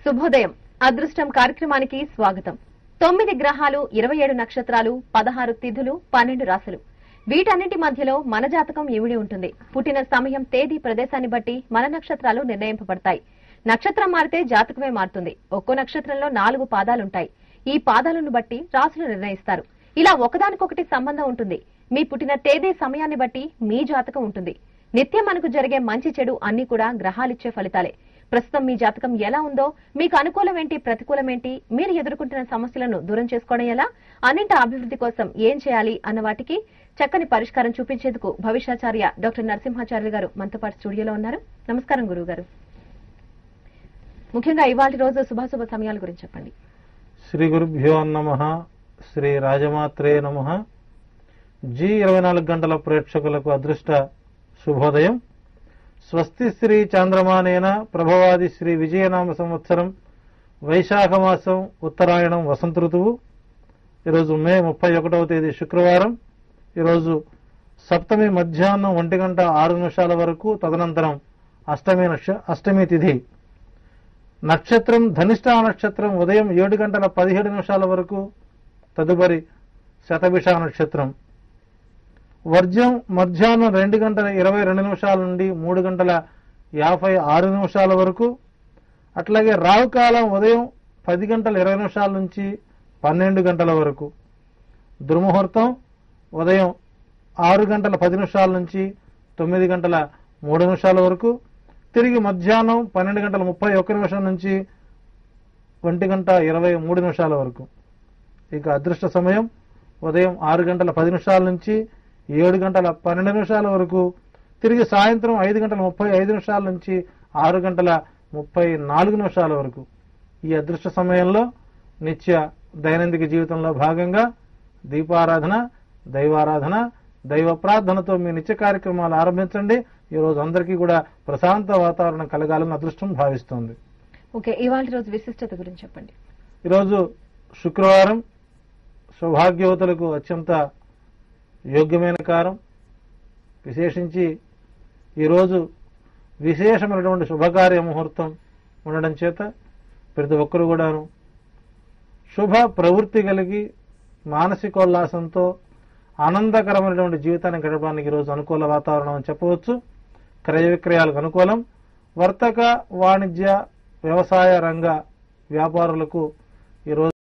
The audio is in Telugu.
శుభోదయం అదృష్టం కార్యక్రమానికి స్వాగతం. 9 గ్రహాలు, 27 నక్షత్రాలు, 16 తిథులు, 12 రాశులు. వీటన్నింటి మధ్యలో మన జాతకం ఇమిడి ఉంటుంది. పుట్టిన సమయం, తేదీ, ప్రదేశాన్ని బట్టి మన నక్షత్రాలు నిర్ణయింపబడతాయి. నక్షత్రం మారితే జాతకమే మారుతుంది. ఒక్కో నక్షత్రంలో 4 పాదాలుంటాయి. ఈ పాదాలను బట్టి రాశులు నిర్ణయిస్తారు. ఇలా ఒకదానికొకటి సంబంధం ఉంటుంది. మీ పుట్టిన తేదీ, సమయాన్ని బట్టి మీ జాతకం ఉంటుంది. నిత్యం మనకు జరిగే మంచి చెడు అన్ని కూడా గ్రహాలిచ్చే ఫలితాలే. ప్రస్తుతం మీ జాతకం ఎలా ఉందో, మీకు అనుకూలమేంటి, ప్రతికూలమేంటి, మీరు ఎదుర్కొంటున్న సమస్యలను దూరం చేసుకోవడం ఎలా, అన్నింటి అభివృద్ధి కోసం ఏం చేయాలి అన్న వాటికి చక్కని పరిష్కారం చూపించేందుకు భవిష్యాచార్య డాక్టర్ నరసింహాచార్య గారు మనతో పాటు స్టూడియోలో ఉన్నారు. నమస్కారం గురువు గారు. ముఖ్యంగా ఇవాళ రోజు శుభాశుభ సమయాల గురించి చెప్పండి. శ్రీ గురుభ్యో నమః. శ్రీ రాజమాత్రే నమః. G24 గంటల ప్రేక్షకులకు అదృష్ట శుభోదయం. స్వస్తి శ్రీ చాంద్రమానేన ప్రభవాది శ్రీ విజయనామ సంవత్సరం వైశాఖ మాసం ఉత్తరాయణం వసంత ఋతువు. ఈరోజు మే 31వ తేదీ శుక్రవారం. ఈరోజు సప్తమి మధ్యాహ్నం 1:06 వరకు, తదనంతరం అష్టమి తిథి. నక్షత్రం ధనిష్ఠా నక్షత్రం ఉదయం 7:17 వరకు, తదుపరి శతభిష నక్షత్రం. వర్జం మధ్యాహ్నం 2:22 నుండి 3:56 వరకు. అట్లాగే రావుకాలం ఉదయం 10:20 నుంచి 12 వరకు. దుర్ముహూర్తం ఉదయం 6:10 నుంచి 9:03 వరకు. తిరిగి మధ్యాహ్నం 12:31 నుంచి 1:23 వరకు. ఇక అదృష్ట సమయం ఉదయం 6:10 నుంచి 7:12 వరకు. తిరిగి సాయంత్రం 5:35 నుంచి 6:34 వరకు. ఈ అదృష్ట సమయంలో నిత్య దైనందిక జీవితంలో భాగంగా దీపారాధన, దైవారాధన, దైవ ప్రార్థనతో మీ నిత్య కార్యక్రమాలు ఆరంభించండి. ఈ రోజు అందరికీ కూడా ప్రశాంత వాతావరణం కలగాలని అదృష్టం భావిస్తోంది. ఓకే, ఇవాళ రోజు విశిష్టత గురించి చెప్పండి. ఈరోజు శుక్రవారం, సౌభాగ్యవతులకు అత్యంత యోగ్యమైన కాలం. విశేషించి ఈరోజు విశేషమైనటువంటి శుభకార్య ముహూర్తం ఉండడం చేత ప్రతి ఒక్కరు కూడాను శుభ ప్రవృత్తి కలిగి మానసికోల్లాసంతో ఆనందకరమైనటువంటి జీవితాన్ని గడపడానికి ఈరోజు అనుకూల వాతావరణం అని చెప్పవచ్చు. క్రయ విక్రయాలకు అనుకూలం. వర్తక, వాణిజ్య, వ్యవసాయ రంగ వ్యాపారులకు ఈరోజు